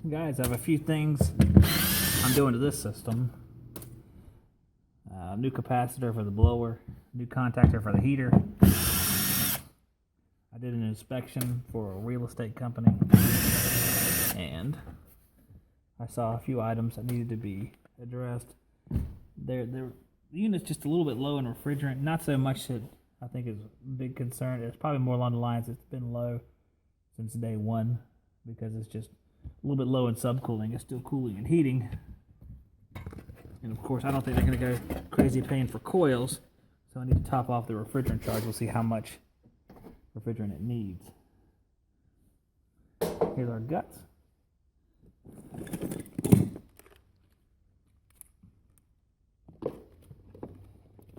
Guys, I have a few things I'm doing to this system. New capacitor for the blower, new contactor for the heater. I did an inspection for a real estate company, and I saw a few items that needed to be addressed. The unit's just a little bit low in refrigerant, not so much that I think is a big concern. It's probably more along the lines it's been low since day one, because it's just a little bit low in subcooling. It's still cooling and heating. And of course, I don't think they're going to go crazy paying for coils, so I need to top off the refrigerant charge. We'll see how much refrigerant it needs. Here's our guts.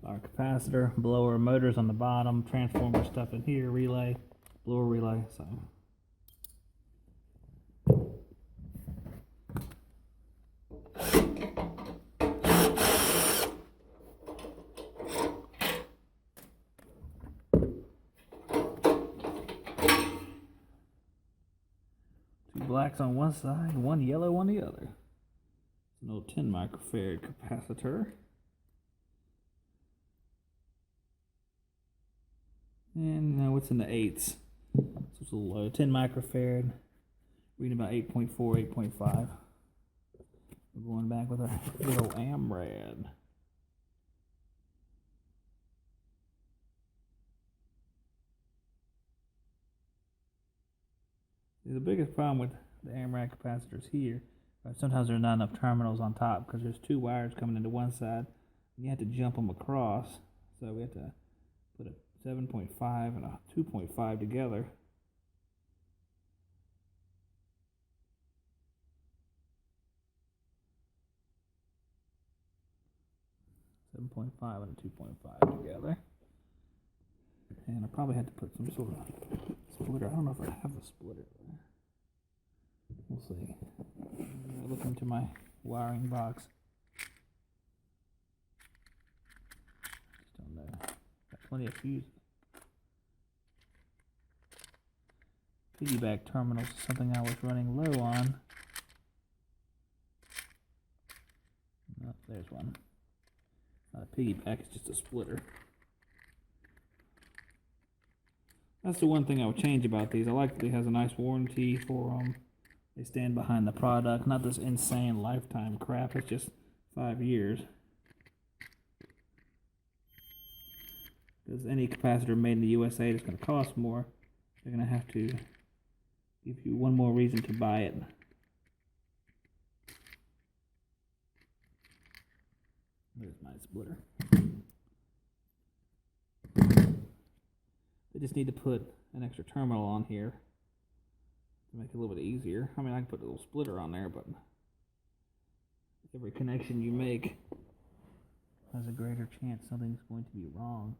Our capacitor, blower, motors on the bottom, transformer stuff in here, relay, blower relay. So two blacks on one side, one yellow on the other. An old 10 microfarad capacitor. And now what's in the eighths? So it's a little low. 10 microfarad. Reading about 8.4, 8.5. We're going back with our little AMRAD. The biggest problem with the AMRAD capacitors here, sometimes there's not enough terminals on top because there's two wires coming into one side, and you have to jump them across. So we have to put a 7.5 and a 2.5 together. And a 2.5 together. And I probably had to put some sort of splitter. I don't know if I have a splitter. We'll see. Look into my wiring box. Just don't know. Got plenty of fuses. Piggyback terminals is something I was running low on. Oh, there's one. Not a piggyback, it's just a splitter. That's the one thing I would change about these. I like that it has a nice warranty for them. They stand behind the product. Not this insane lifetime crap. It's just 5 years. Because any capacitor made in the USA that's going to cost more, they're going to have to give you one more reason to buy it. There's my splitter. They just need to put an extra terminal on here to make it a little bit easier. I mean, I can put a little splitter on there, but every connection you make has a greater chance something's going to be wrong.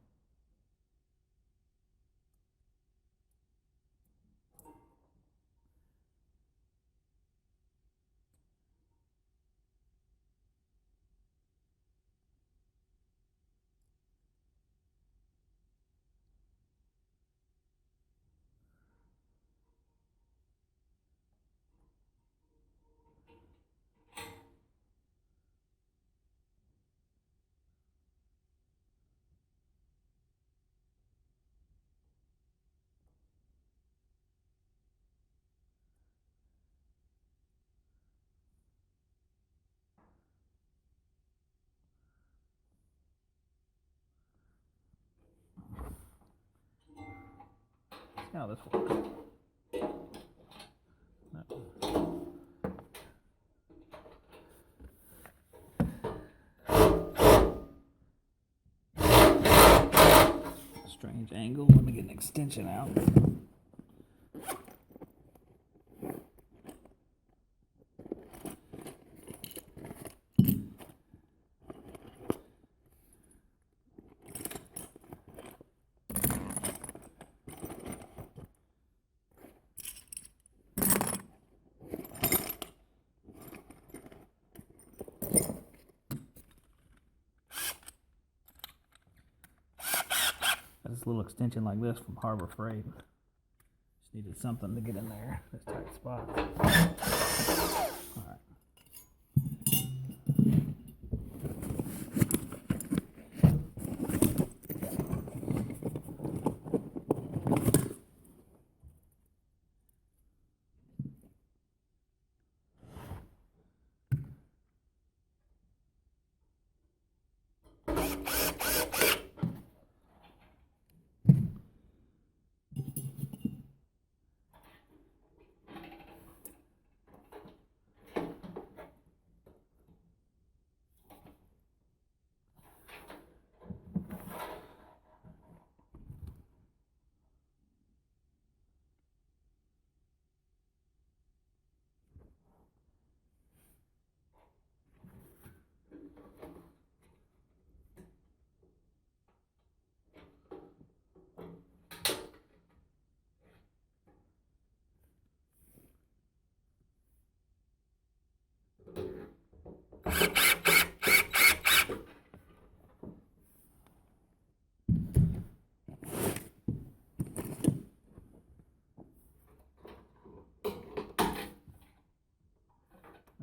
How this works. Strange angle. Let me get an extension out. This little extension like this from Harbor Freight. Just needed something to get in there, this tight spot.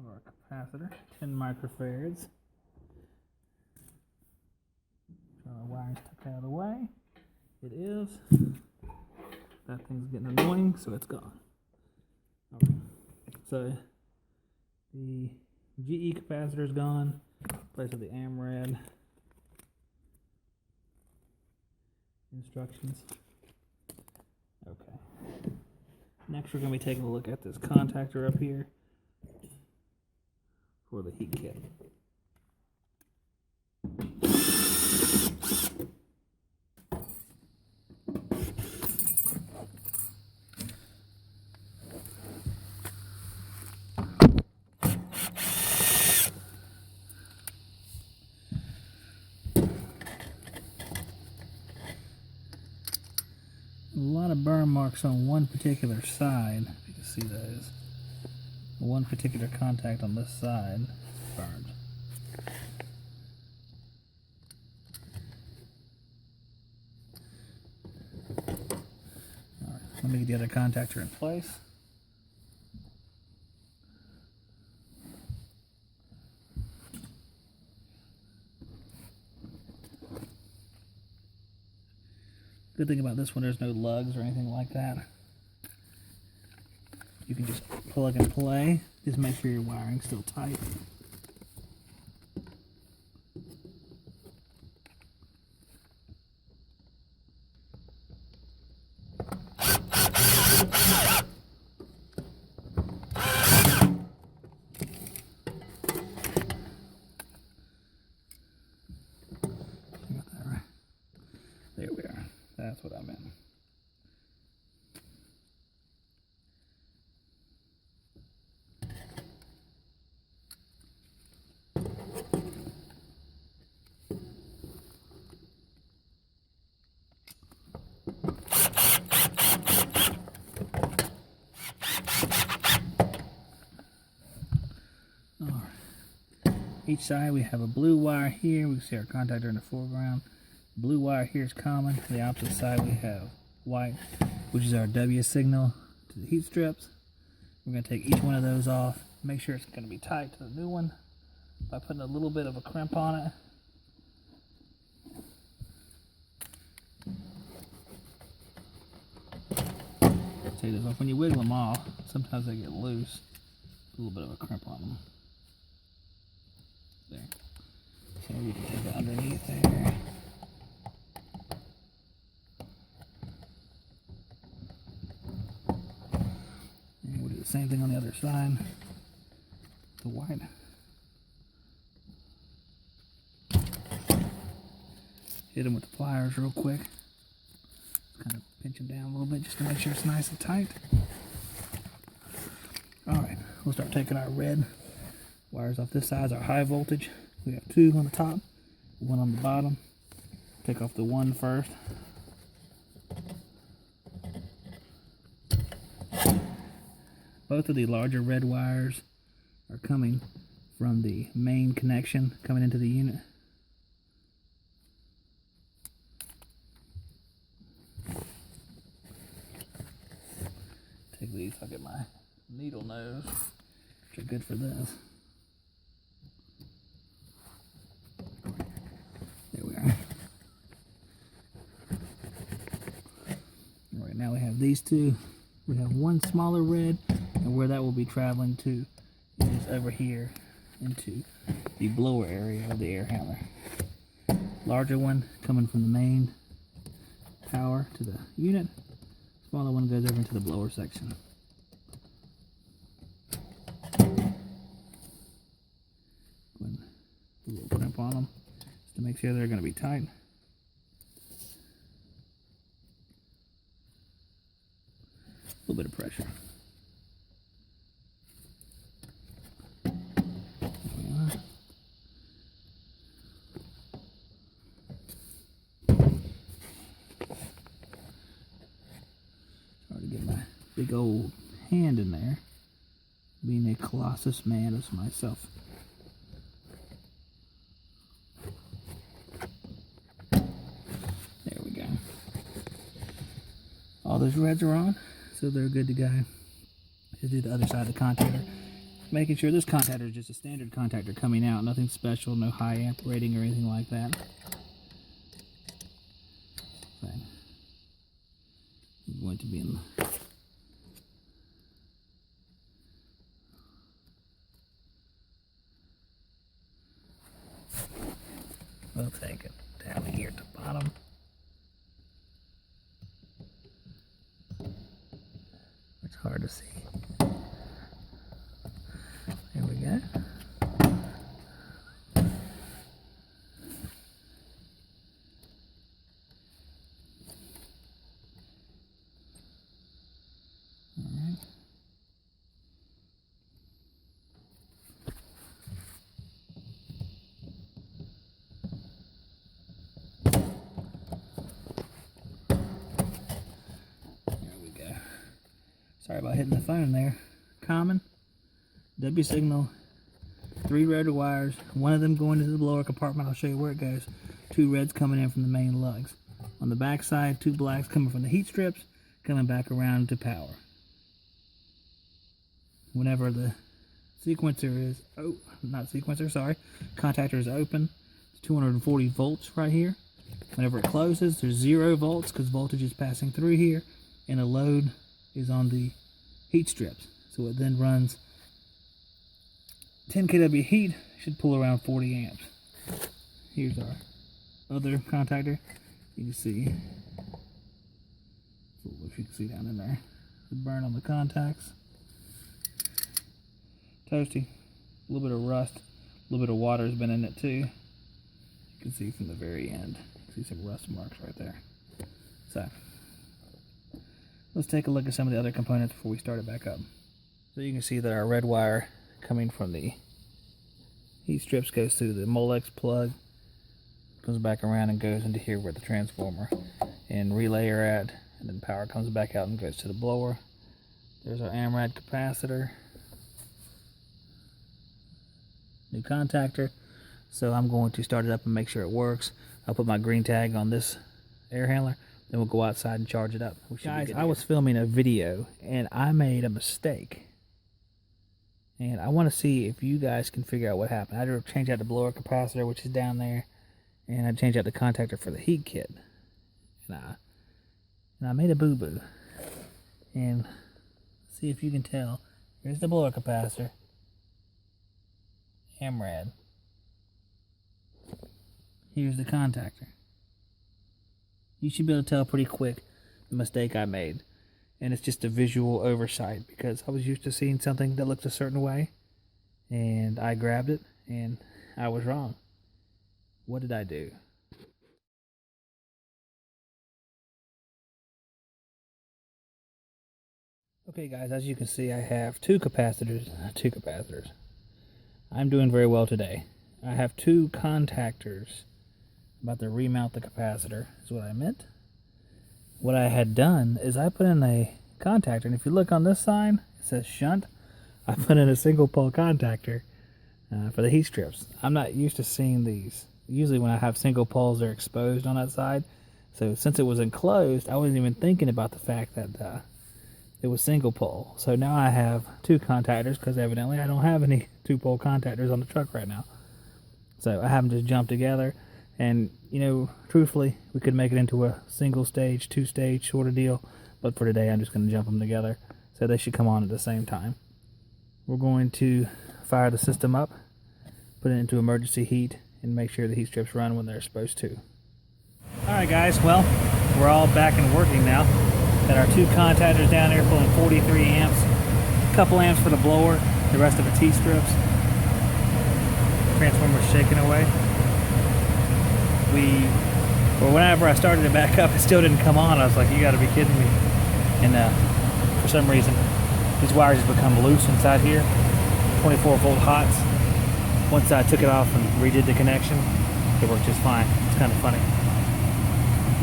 Our capacitor, 10 microfarads. Try our wires tucked out of the way. It is. That thing's getting annoying, so it's gone. Okay. So the GE capacitor is gone. Place of the AMRAD instructions. Okay. Next, we're going to be taking a look at this contactor up here for the heat kit. A lot of burn marks on one particular side. If you can see those. One particular contact on this side burned. Alright, let me get the other contactor in place. Good thing about this one, there's no lugs or anything like that. You can just plug and play. Just make sure your wiring's still tight. Got that right. There we are. That's what I meant. Each side we have a blue wire here. We can see our contactor in the foreground. Blue wire here is common. To the opposite side we have white, which is our W signal to the heat strips. We're going to take each one of those off. Make sure it's going to be tight to the new one by putting a little bit of a crimp on it. Take this off. When you wiggle them off, sometimes they get loose. A little bit of a crimp on them. There. So we can take it underneath there. And we'll do the same thing on the other side. The white. Hit them with the pliers real quick. Kind of pinch them down a little bit just to make sure it's nice and tight. Alright, we'll start taking our red wires off this side. Is our high voltage. We have two on the top, one on the bottom. Take off the one first. Both of the larger red wires are coming from the main connection coming into the unit. Take these, I'll get my needle nose. which are good for this. There we are. All right, now we have these two. We have one smaller red, and where that will be traveling to is over here into the blower area of the air handler. Larger one coming from the main power to the unit. Smaller one goes over into the blower section. Go ahead and put a little crimp on them just to make sure they're going to be tight. A little bit of pressure. Hard to get my big old hand in there, being a Colossus man as myself. There we go. All those reds are on, so they're good to go. Just do the other side of the contactor, making sure this contactor is just a standard contactor coming out, nothing special, no high amp rating or anything like that. Okay. I'm going to be in we'll take it down here at the bottom. It's hard to see. There we go. Alright. There we go. Sorry about hitting the phone there. Common, W signal, 3 rotor wires, one of them going into the blower compartment. I'll show you where it goes. 2 reds coming in from the main lugs. On the back side, 2 blacks coming from the heat strips, coming back around to power. Whenever the sequencer is, contactor is open, it's 240 volts right here. Whenever it closes, there's 0 volts because voltage is passing through here, and a load is on the heat strips. So it then runs 10 kW heat, should pull around 40 amps. Here's our other contactor. You can see, if you can see down in there, the burn on the contacts. Toasty, a little bit of rust, a little bit of water has been in it too. You can see from the very end, you can see some rust marks right there. So, let's take a look at some of the other components before we start it back up. So you can see that our red wire coming from the heat strips goes through the Molex plug, comes back around and goes into here where the transformer and relay are at, and then power comes back out and goes to the blower. There's our AMRAD capacitor. New contactor. So I'm going to start it up and make sure it works. I'll put my green tag on this air handler, then we'll go outside and charge it up. Guys, I was filming a video and I made a mistake. And I want to see if you guys can figure out what happened. I had to change out the blower capacitor, which is down there, and I changed out the contactor for the heat kit. And I made a boo-boo. And see if you can tell. Here's the blower capacitor. AMRAD. Here's the contactor. You should be able to tell pretty quick the mistake I made. And it's just a visual oversight because I was used to seeing something that looked a certain way and I grabbed it and I was wrong. What did I do? Okay guys, as you can see I have two capacitors. I'm doing very well today. I have 2 contactors. I'm about to remount the capacitor is what I meant. What I had done is I put in a contactor, and if you look on this side, it says shunt. I put in a single pole contactor for the heat strips. I'm not used to seeing these. Usually when I have single poles, they're exposed on that side. So since it was enclosed, I wasn't even thinking about the fact that it was single pole. So now I have 2 contactors because evidently I don't have any 2-pole contactors on the truck right now. So I have them just jump together, and you know, truthfully, we could make it into a single stage, 2-stage sort of deal, but for today I'm just going to jump them together, so they should come on at the same time. We're going to fire the system up, put it into emergency heat, and make sure the heat strips run when they're supposed to. Alright guys, well, we're all back and working now. Got our 2 contactors down there pulling 43 amps, a couple amps for the blower, the rest of it's heat strips. Transformer's shaking away. Whenever I started it back up, it still didn't come on. I was like, you gotta be kidding me. And for some reason, these wires just become loose inside here. 24 volt hots. Once I took it off and redid the connection, it worked just fine. It's kind of funny.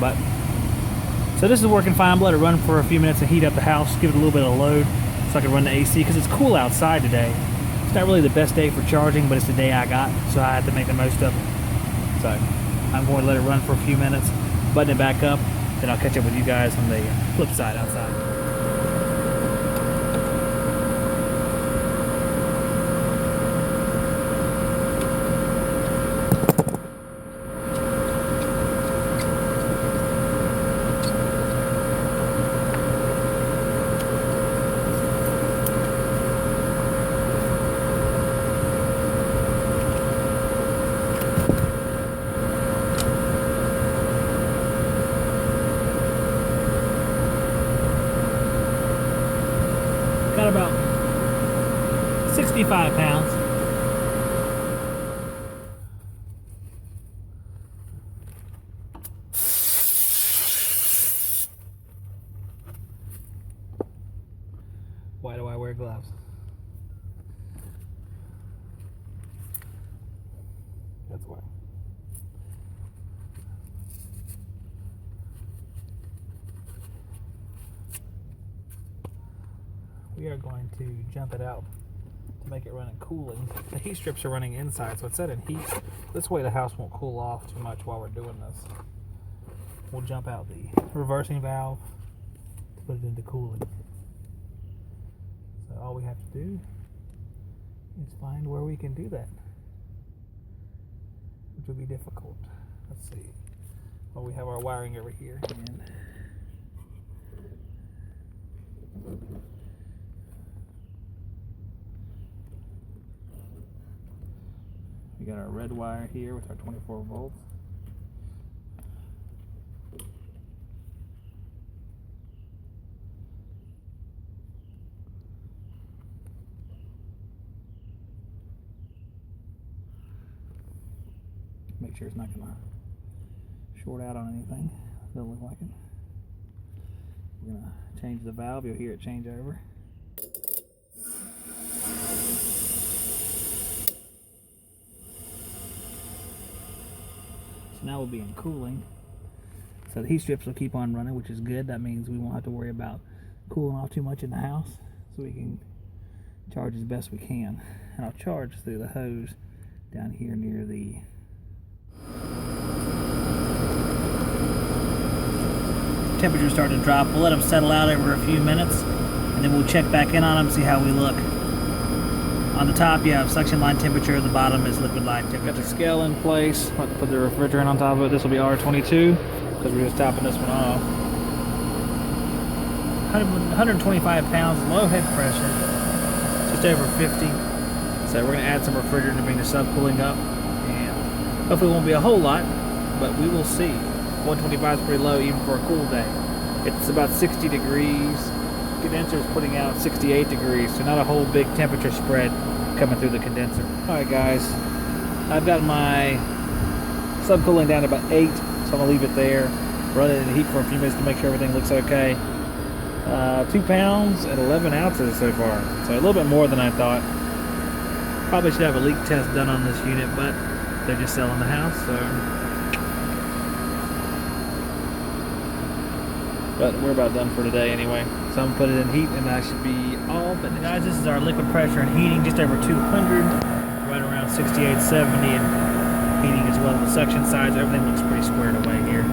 But, so this is working fine. I'm gonna let it run for a few minutes and heat up the house, give it a little bit of load so I can run the AC, because it's cool outside today. It's not really the best day for charging, but it's the day I got, so I had to make the most of it. So I'm going to let it run for a few minutes, button it back up, then I'll catch up with you guys on the flip side outside. Got about 65 pounds. Why do I wear gloves? That's why. We are going to jump it out to make it run in cooling. The heat strips are running inside, so it's set in heat. This way the house won't cool off too much while we're doing this. We'll jump out the reversing valve to put it into cooling. So all we have to do is find where we can do that, which will be difficult. Let's see. Well, we have our wiring over here. And we got our red wire here with our 24 volts. Make sure it's not going to short out on anything. Doesn't look like it. We're going to change the valve. You'll hear it change over. So now we'll be in cooling. So the heat strips will keep on running, which is good. That means we won't have to worry about cooling off too much in the house, so we can charge as best we can. And I'll charge through the hose down here near the temperature's starting to drop. We'll let them settle out over a few minutes, and then we'll check back in on them, see how we look. On the top you have suction line temperature, the bottom is liquid line temperature. Got the scale in place. I'll put the refrigerant on top of it. This will be R22 because we're just topping this one off. 125 pounds, low head pressure, just over 50. So we're going to add some refrigerant to bring the subcooling up, and hopefully it won't be a whole lot, but we will see. 125 is pretty low even for a cool day. It's about 60 degrees. Condenser is putting out 68 degrees, so not a whole big temperature spread coming through the condenser. Alright guys, I've got my subcooling down to about 8, so I'm going to leave it there, run it in the heat for a few minutes to make sure everything looks okay. 2 pounds and 11 ounces so far, so a little bit more than I thought. Probably should have a leak test done on this unit, but they're just selling the house, so. But we're about done for today anyway. So I'm gonna put it in heat and I should be all finished. Guys, this is our liquid pressure and heating, just over 200, right around 68, 70, and heating as well. The suction sides, everything looks pretty squared away here.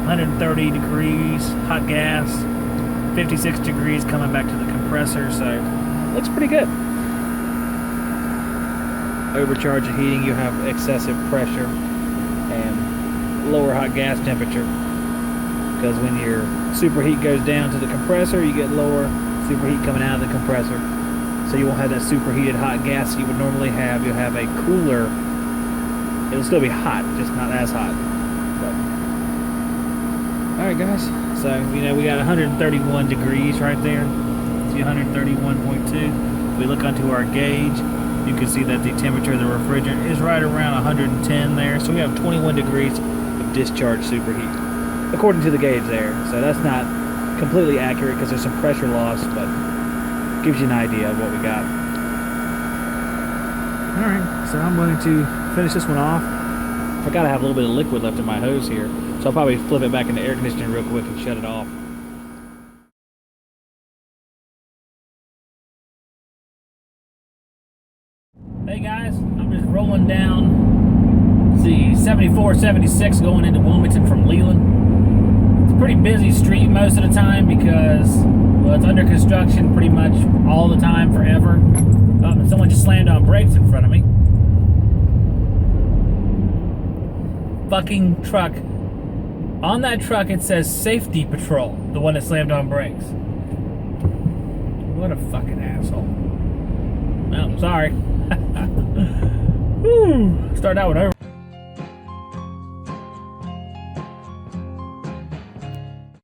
130 degrees, hot gas, 56 degrees coming back to the compressor, so looks pretty good. Overcharge of heating, you have excessive pressure and lower hot gas temperature, because when your superheat goes down to the compressor, you get lower superheat coming out of the compressor, so you won't have that superheated hot gas you would normally have. You'll have a cooler. It'll still be hot, just not as hot. All right, guys, so we got 131 degrees right there. See 131.2. If we look onto our gauge, you can see that the temperature of the refrigerant is right around 110 there. So we have 21 degrees of discharge superheat, according to the gauge there. So that's not completely accurate because there's some pressure loss, but gives you an idea of what we got. All right, so I'm going to finish this one off. I gotta have a little bit of liquid left in my hose here, so I'll probably flip it back into air conditioning real quick and shut it off. Hey guys, I'm just rolling down, see, 74, 76 going into Wilmington from Leland. It's a pretty busy street most of the time because, well, it's under construction pretty much all the time, forever. And someone just slammed on brakes in front of me. Fucking truck. On that truck it says safety patrol, the one that slammed on brakes. What a fucking asshole. Well, sorry. Whew. Start out with over.